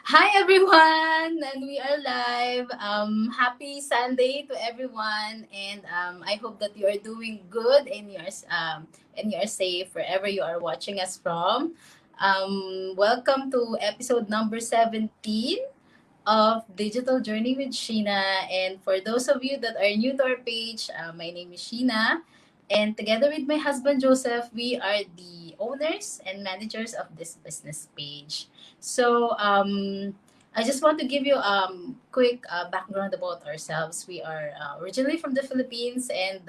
Hi everyone, and we are live. Happy Sunday to everyone, and I hope that you are doing good and you are safe wherever you are watching us from. Welcome to episode number 17 of Digital Journey with Sheena. And for those of you that are new to our page, my name is Sheena. And together with my husband Joseph, we are the owners and managers of this business page. So I just want to give you quick background about ourselves. We are originally from the Philippines, and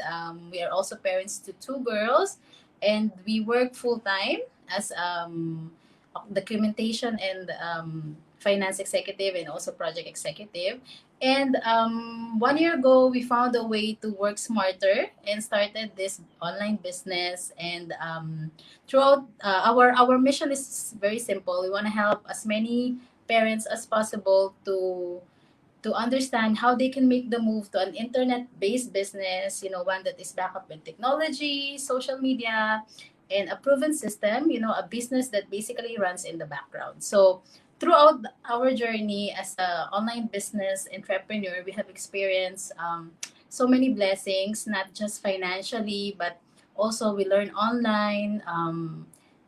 we are also parents to two girls. And we work full time as documentation and finance executive and also project executive. And 1 year ago, we found a way to work smarter and started this online business. And throughout our mission is very simple. We want to help as many parents as possible to understand how they can make the move to an internet-based business, one that is backed up with technology, social media, and a proven system, a business that basically runs in the background. So throughout our journey as an online business entrepreneur, we have experienced so many blessings, not just financially, but also we learn online.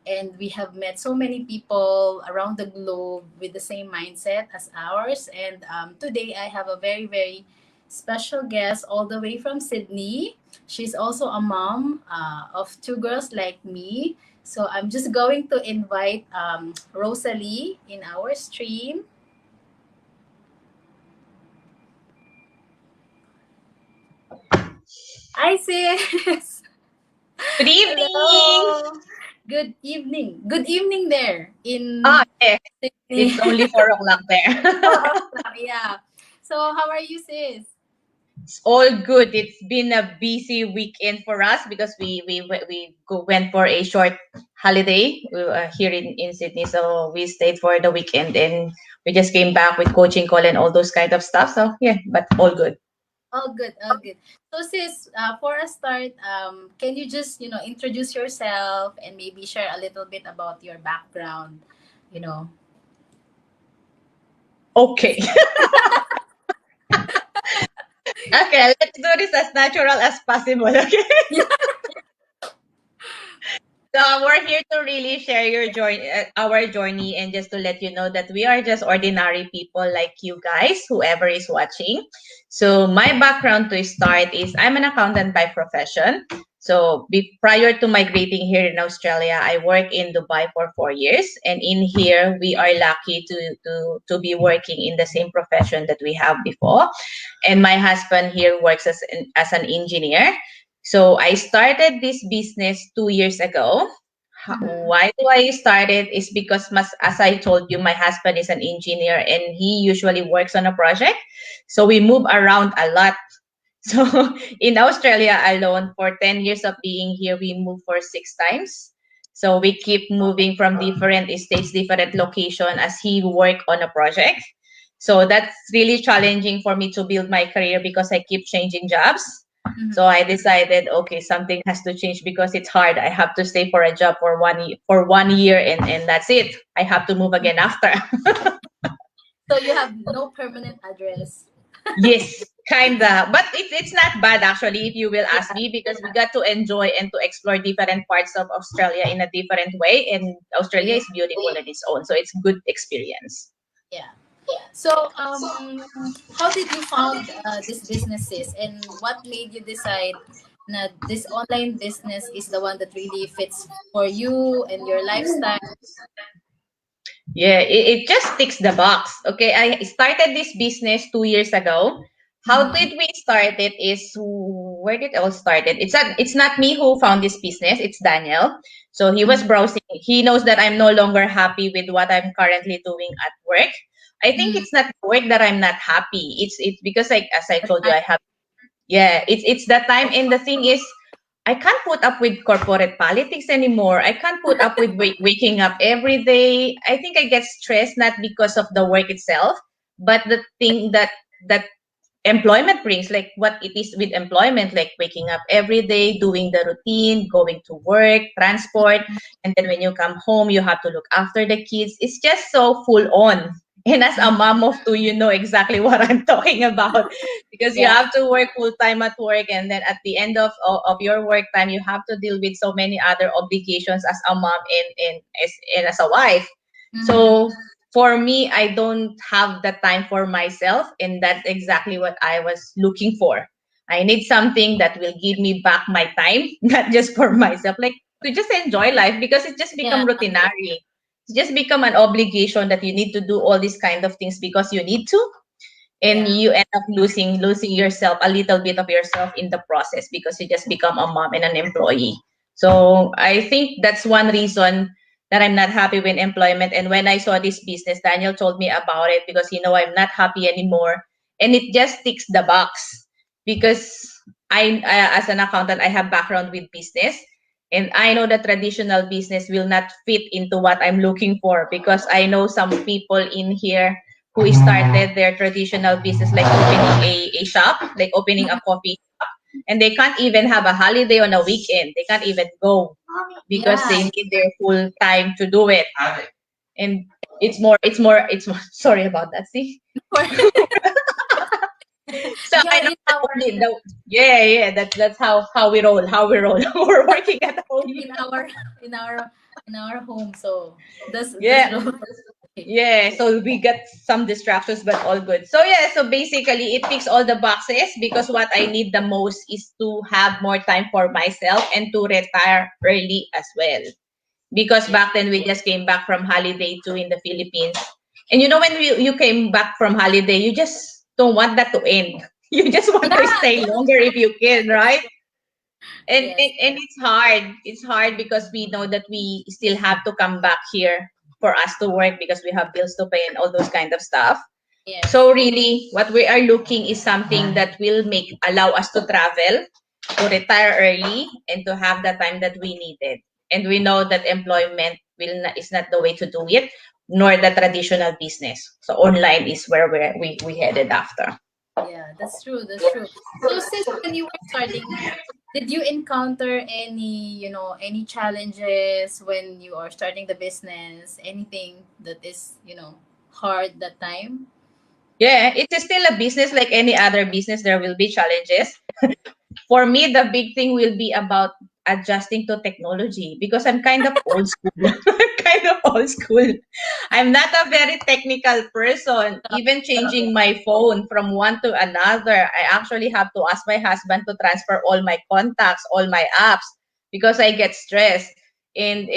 And we have met so many people around the globe with the same mindset as ours. And today I have a very, very special guest all the way from Sydney. She's also a mom of two girls like me. So I'm just going to invite Rosalie in our stream. Hi, sis. Good evening. Hello. Good evening. Good evening there Ah, in yes, Sydney. it's only 4 o'clock there. 4 o'clock, yeah. So how are you, sis? It's all good. It's been a busy weekend for us because went for a short holiday here in Sydney. So we stayed for the weekend and we just came back with coaching call and all those kind of stuff. So yeah, but all good. All good, all good. So sis, for a start, can you just, introduce yourself and maybe share a little bit about your background, you know? Okay. Okay, let's do this as natural as possible. Okay. So we're here to really share your journey, our journey, and just to let you know that we are just ordinary people like you guys, whoever is watching. So my background to start is I'm an accountant by profession. So prior to migrating here in Australia, I worked in Dubai for 4 years, and in here we are lucky to be working in the same profession that we have before. And my husband here works as an engineer. So I started this business 2 years ago. Mm-hmm. Why do I started is because as I told you, my husband is an engineer and he usually works on a project. So we move around a lot. So in Australia alone, for 10 years of being here, we moved for 6 times. So we keep moving from different states, different location as he work on a project. So that's really challenging for me to build my career because I keep changing jobs. Mm-hmm. So I decided, okay, something has to change because it's hard. I have to stay for a job for 1 year and that's it. I have to move again after. So you have no permanent address. Yes, kinda. But it's not bad actually if you will ask Yeah, me because we got to enjoy and to explore different parts of Australia in a different way and Australia yeah, is beautiful in its own. So it's good experience. yeah. So how did you found this businesses, and what made you decide that this online business is the one that really fits for you and your lifestyle? Yeah, it just ticks the box. Okay, I started this business 2 years ago. How Mm-hmm. did we start it is where did it all started? It's not me who found this business, it's Daniel. So he was browsing. He knows that I'm no longer happy with what I'm currently doing at work. I think Mm-hmm. it's not work that I'm not happy. It's because like as I told you, I have yeah, it's that time and the thing is I can't put up with corporate politics anymore. I can't put up with waking up every day. I think I get stressed not because of the work itself, but the thing that employment brings, like what it is with employment, like waking up every day, doing the routine, going to work, transport, and then when you come home, you have to look after the kids. It's just so full on. And as a mom of two, you know exactly what I'm talking about, because you Yeah. have to work full time at work, and then at the end of your work time, you have to deal with so many other obligations as a mom and as a wife. Mm-hmm. So for me, I don't have the time for myself, and that's exactly what I was looking for. I need something that will give me back my time, not just for myself, like to just enjoy life, because it just Yeah. become routinary. It's just become an obligation that you need to do all these kind of things because you need to, and Yeah. you end up losing yourself, a little bit of yourself in the process, because you just become a mom and an employee. So I think that's one reason that I'm not happy with employment. And when I saw this business, Daniel told me about it, because I'm not happy anymore, and it just ticks the box, because I as an accountant, I have background with business, and I know that traditional business will not fit into what I'm looking for, because I know some people in here who started their traditional business, like opening a shop, like opening a coffee, and they can't even have a holiday on a weekend. They can't even go because Yeah. they need their full time to do it. And it's more sorry about that. See? So I Yeah, know that only the yeah, that's how we roll, we're working at home. in our in our in our home. So that's Yeah. the Yeah, so we get some distractions, but all good. So yeah, so basically it ticks all the boxes, because what I need the most is to have more time for myself and to retire early as well. Because yeah. back then we just came back from holiday too in the Philippines. And when you came back from holiday, you just don't want that to end. You just want Yeah, to stay yeah, longer if you yeah, can, that's right? true. and, Yes. and and it's hard, because we know that we still have to come back here for us to work, because we have bills to pay and all those kind of stuff. Yes. So really what we are looking is something that will make allow us to travel, to retire early, and to have the time that we needed. And we know that employment is not the way to do it, nor the traditional business. So online is where we headed after. Yeah, that's true. That's true. So sis, when you were starting, did you encounter any challenges when you are starting the business? Anything that is, hard that time? Yeah, it is still a business like any other business. There will be challenges. For me, the big thing will be about adjusting to technology, because I'm kind of old school. I'm kind of old school. I'm not a very technical person. Even changing my phone from one to another, I actually have to ask my husband to transfer all my contacts, all my apps, because I get stressed. And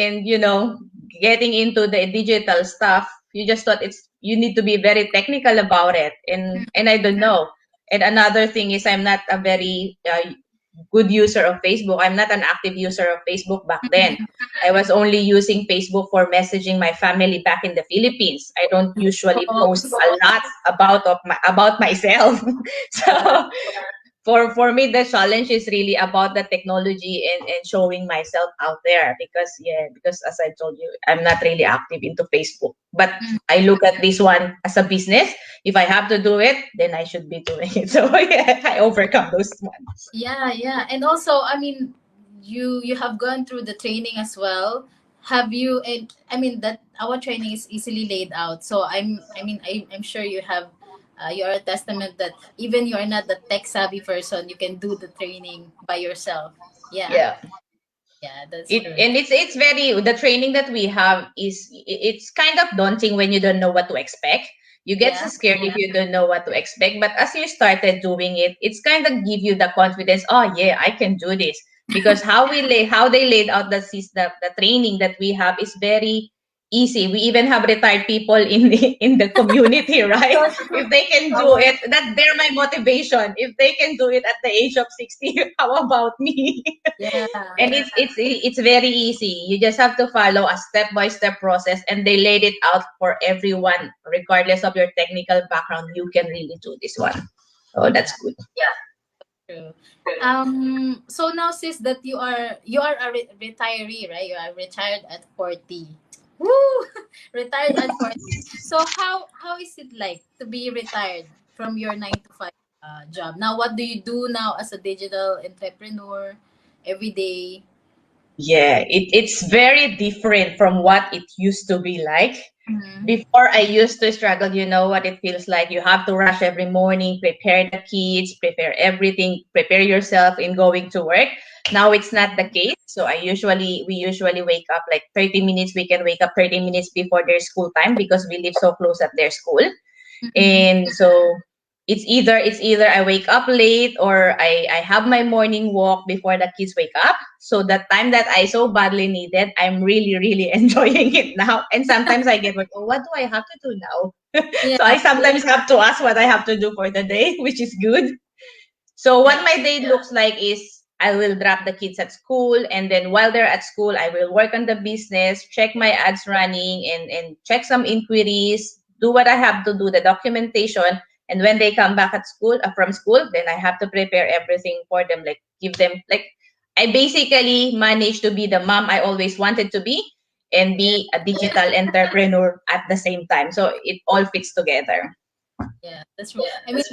getting into the digital stuff, you just thought you need to be very technical about it, and I don't know. And another thing is, I'm not a very good user of Facebook. I'm not an active user of Facebook back then. I was only using Facebook for messaging my family back in the Philippines. I don't usually Oh, post a lot about myself. yeah. So for me, the challenge is really about the technology, and showing myself out there, because as I told you, I'm not really active into Facebook, but Mm. I look at this one as a business. If I have to do it, then I should be doing it. So yeah, I overcome those ones. Yeah, yeah. And also, I mean, you have gone through the training as well. Have you and I mean that our training is easily laid out. So I'm sure you have you are a testament that even you are not the tech savvy person, you can do the training by yourself. Yeah. Yeah. Yeah, that's It true. and it's very the training that we have it's kind of daunting when you don't know what to expect. You get so Yeah. scared if you don't know what to expect, but as you started doing it, it's kind of give you the confidence. Oh yeah, I can do this, because how they laid out the training that we have is very easy. We even have retired people in the community, right? So If they can do it, that's they're my motivation. If they can do it at the age of 60, how about me? yeah. And it's very easy. You just have to follow a step by step process, and they laid it out for everyone, regardless of your technical background. You can really do this one. Oh, that's Yeah. good. True. So now sis that you are a retiree, right? You are retired at 40. Woo! Retired at 40. So how is it like to be retired from your 9 to 5 job? Now what do you do now as a digital entrepreneur every day? Yeah, it's very different from what it used to be like. Mm-hmm. Before I used to struggle, you know what it feels like. You have to rush every morning, prepare the kids, prepare everything, prepare yourself in going to work. Now it's not the case. So we usually wake up like 30 minutes. We can wake up 30 minutes before their school time because we live so close at their school. Mm-hmm. And so it's either I wake up late or I have my morning walk before the kids wake up. So the time that I so badly needed, I'm really, really enjoying it now. And sometimes I get like, oh, what do I have to do now? So Yeah, I sometimes have to ask what I have to do for the day, which is good. So what yeah, my day looks like is I will drop the kids at school, and then while they're at school, I will work on the business, check my ads running, and check some inquiries, do what I have to do, the documentation. And when they come back at school from school, then I have to prepare everything for them, like give them like I basically managed to be the mom I always wanted to be and yeah, be a digital entrepreneur at the same time. So it all fits together. yeah. That's true. I mean,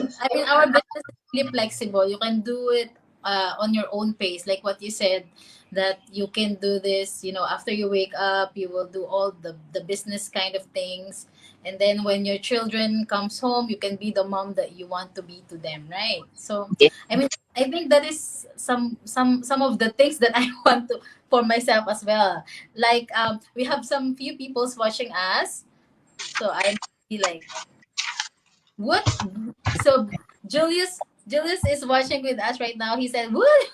our business is really flexible. You can do it on your own pace, like what you said, that you can do this. After you wake up, you will do all the business kind of things, and then when your children comes home, you can be the mom that you want to be to them, right? So, I mean, I think that is some of the things that I want to for myself as well. Like we have some few people's watching us, so I'm like, what? So Julius is watching with us right now. He said, "What?"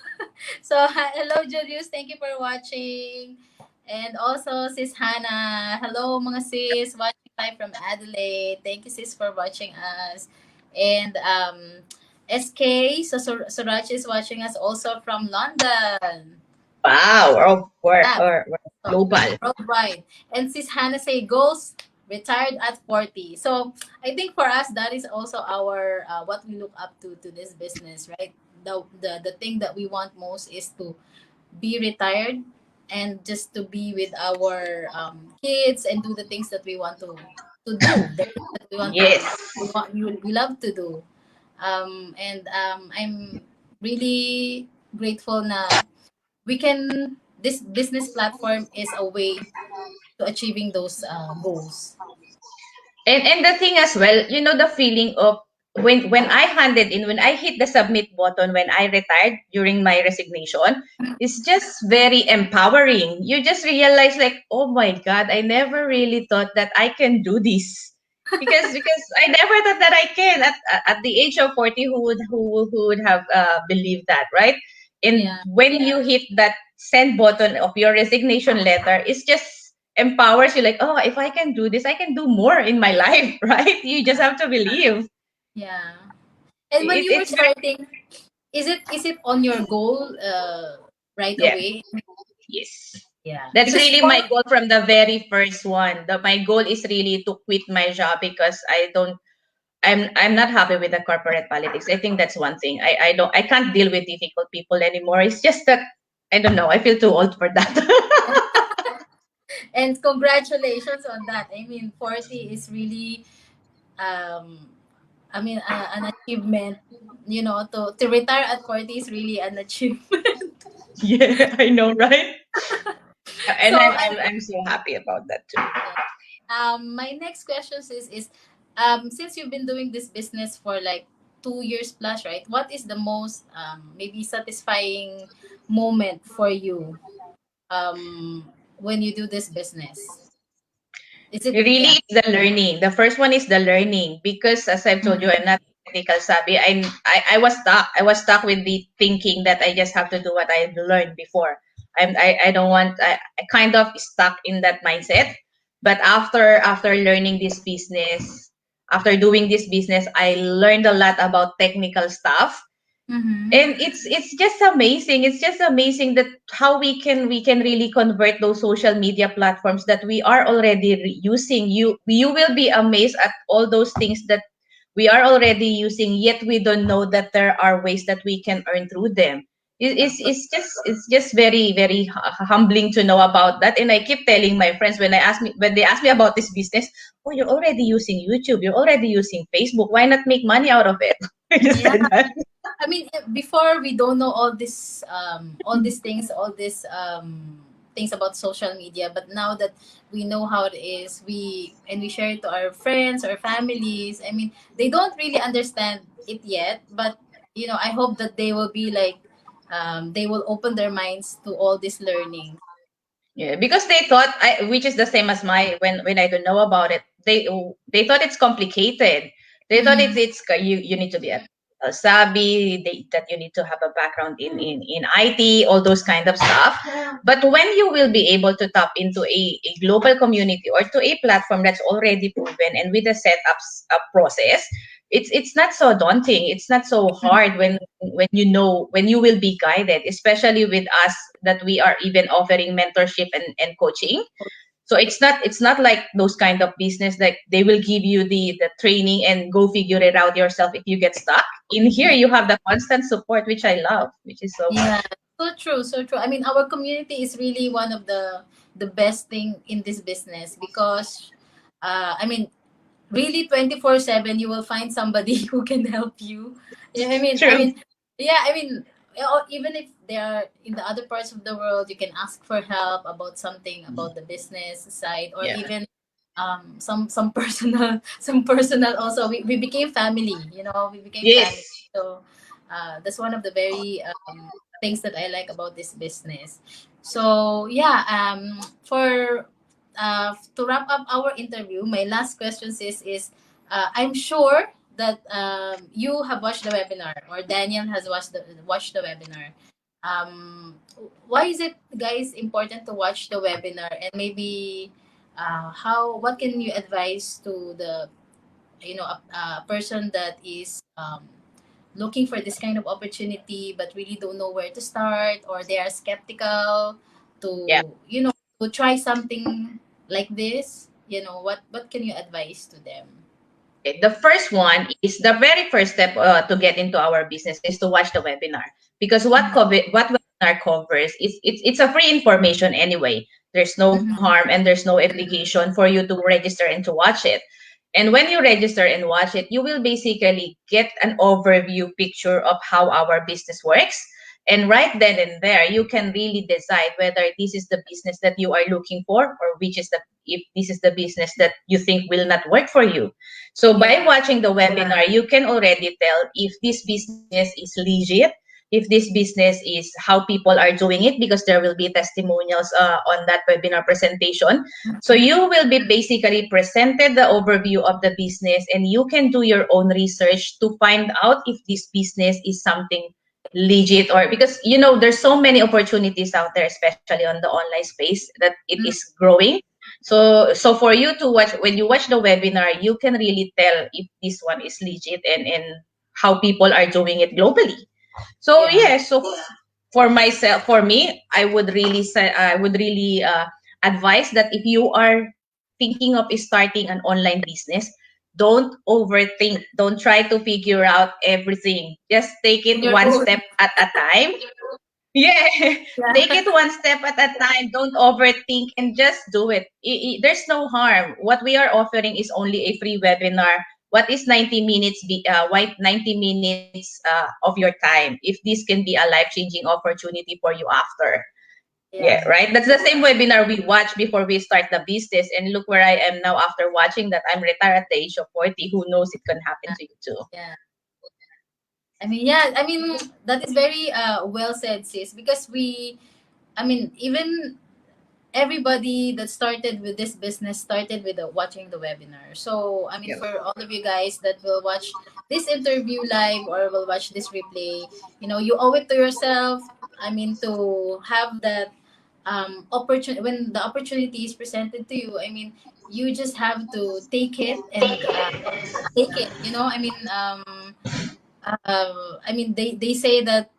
So hello, Julius. Thank you for watching, and also sis Hannah. Hello, mga sis watching live from Adelaide. Thank you, sis, for watching us, and SK. So Suraj is watching us also from London. Wow, Yeah, we're so global. worldwide. And sis Hannah say goals retired at 40. So I think for us that is also our what we look up to this business, right? The thing that we want most is to be retired and just to be with our kids and do the things that we want to do, the things that we want to Yes. we love to do. And I'm really grateful na we can this business platform is a way to achieving those goals. And the thing as well, you know the feeling of when I handed in, when I hit the submit button when I retired during my resignation, it's just very empowering. You just realize like, oh my God, I never really thought that I can do this. Because I never thought that I can at the age of 40, who would have believed that, right? And Yeah, when you hit that send button of your resignation letter, it's just empowers you like, oh, if I can do this, I can do more in my life, right? You just have to believe. yeah. And when you were It's very starting, is it on your goal right yeah, away? yes. Yeah, That's because really for my goal from the very first one. My goal is really to quit my job because I'm not happy with the corporate politics. I think that's one thing. I can't deal with difficult people anymore. It's just that I don't know. I feel too old for that. and congratulations on that. I mean, 40 is really um an achievement. To retire at 40 is really an achievement. Yeah, I know, right? And So I'm so happy about that too. yeah. My next question is since you've been doing this business for like 2 years plus, right? What is the most maybe satisfying moment for you when you do this business? Is it yeah? Really, it's the learning. The first one is the learning because, as I've told you, Mhm. I'm not technical savvy. I was stuck. I was stuck with the thinking that I just have to do what I learned before. I don't want. I kind of stuck in that mindset. But after learning this business, after doing this business, I learned a lot about technical stuff, Mm-hmm. and it's just amazing that how we can really convert those social media platforms that we are already using. You will be amazed at all those things that we are already using, yet we don't know that there are ways that we can earn through them. It's just very, very humbling to know about that. And I keep telling my friends when they ask me about this business, oh, you're already using YouTube, you're already using Facebook, why not make money out of it? I just Yeah, said that. I mean, before we don't know all these things, all these things about social media. But now that we know how it is, we share it to our friends or families. I mean, they don't really understand it yet, but I hope that they will be like, they will open their minds to all this learning. Yeah, because they thought, which is the same as my when I don't know about it, they thought it's complicated. They thought Mm-hmm. you need to be a savvy, that you need to have a background in IT, all those kind of stuff. But when you will be able to tap into a global community or to a platform that's already proven and with a setups a process, it's not so daunting. It's not so hard when you will be guided, especially with us that we are even offering mentorship and coaching. So it's not like those kind of business like they will give you the training and go figure it out yourself if you get stuck. In here Yeah. you have the constant support, which I love, which is so much. Yeah, so true, so true. I mean, our community is really one of the best thing in this business because, I mean, really 24/7 you will find somebody who can help you. Yeah, I True. mean, yeah, I mean, even if they are in the other parts of the world, you can ask for help about something about the business side, or Yeah. even some personal some personal also. We became family, we became family. Yes. So that's one of the very things that I like about this business. So yeah, for to wrap up our interview, my last question is I'm sure that you have watched the webinar, or Daniel has watched the webinar. Um, why is it, guys, important to watch the webinar, and maybe how what can you advise to the a person that is looking for this kind of opportunity but really don't know where to start, or they are skeptical Yeah. to to try something like this? What can you advise to them? Okay, the first one is the very first step to get into our business is to watch the webinar, because what webinar covers is it's a free information anyway. There's no Mm-hmm. harm and there's no obligation for you to register and to watch it. And when you register and watch it, you will basically get an overview picture of how our business works. And right then and there, you can really decide whether this is the business that you are looking for, or which is the if this is the business that you think will not work for you. So by Yeah. watching the webinar, you can already tell if this business is legit, if this business is how people are doing it, because there will be testimonials on that webinar presentation. So Mhm. you will be basically presented the overview of the business, and you can do your own research to find out if this business is something legit, or because there's so many opportunities out there, especially on the online space, that it is growing. So for you to watch, when you watch the webinar, you can really tell if this one is legit, and how people are doing it globally. So Yeah. yeah, so for myself, for me, I would really advise that if you are thinking of starting an online business, don't overthink. Don't try to figure out everything. Just take On it your one own. step at a time. Yeah, take Yeah. it one step at a time. Don't overthink and just do it. There's no harm. What we are offering is only a free webinar. What is 90 minutes? 90 minutes of your time. If this can be a life changing opportunity for you after. Yeah, Yeah. right. That's the same webinar we watched before we start the business, and look where I am now after watching that. I'm retired at the age of 40. Who knows? It can happen to you too. Yeah. I mean, yeah, I mean, that is very well said, sis, because I mean, even everybody that started with this business started with watching the webinar. So, I mean, Yeah. for all of you guys that will watch this interview live or will watch this replay, you owe it to yourself. I mean, to have that opportunity when the opportunity is presented to you. I mean, you just have to take it and take it. I mean, they say that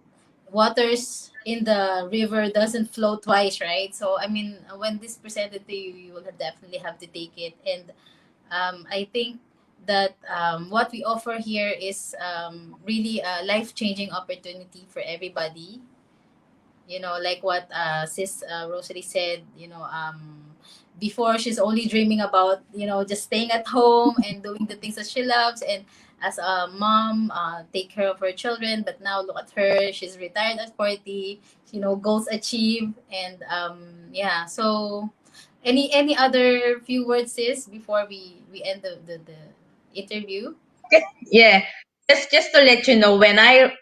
waters in the river doesn't flow twice, right? So I mean, when this presented to you, you will definitely have to take it. And I think that what we offer here is really a life changing opportunity for everybody. Like what sis Rosalie said. Before, she's only dreaming about just staying at home and doing the things that she loves, and as a mom, take care of her children. But now look at her; she's retired at 40. You know, goals achieved, and yeah. So, any other few words, sis, before we end the interview? Yeah, just to let you know, when I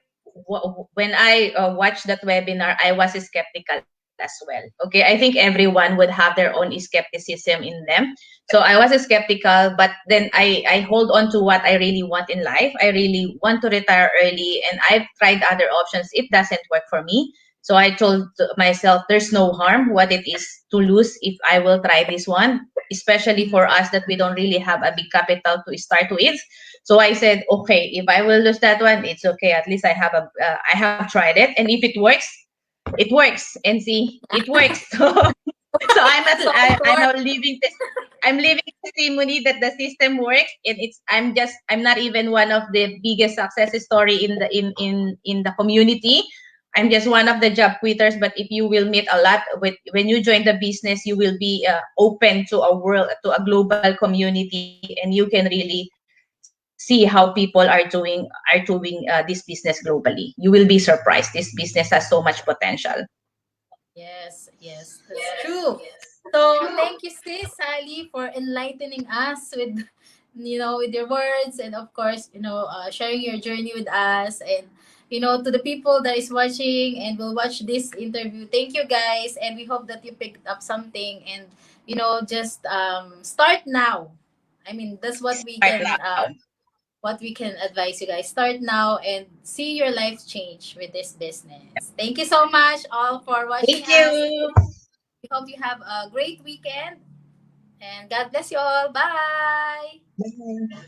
watched that webinar, I was skeptical as well. Okay, I think everyone would have their own skepticism in them. So I was skeptical, but then I hold on to what I really want in life. I really want to retire early, and I've tried other options. It doesn't work for me. So I told myself, there's no harm. What it is to lose if I will try this one, especially Mhm. for us that we don't really have a big capital to start with. So I said, okay, if I will lose that one, it's okay. At least I have tried it, and if it works, it works. And see, it works. So So it I'm now worked. living this. I'm living testimony that the system works, and I'm not even one of the biggest success story in the community. I'm just one of the job quitters. But if you will meet a lot with when you join the business, you will be open to a global community, and you can really see how people are doing this business globally. You will be surprised. This business has so much potential. Yes, yes, that's true. So thank you, sis Sally, for enlightening us with, with your words, and of course, sharing your journey with us, and to the people that is watching and will watch this interview. Thank you, guys, and we hope that you picked up something, and just start now. I mean, that's Start now. what we can advise you guys. Start now and see your life change with this business. Thank you so much all for watching Thank us. you. We hope you have a great weekend, and God bless you all. Bye. Bye.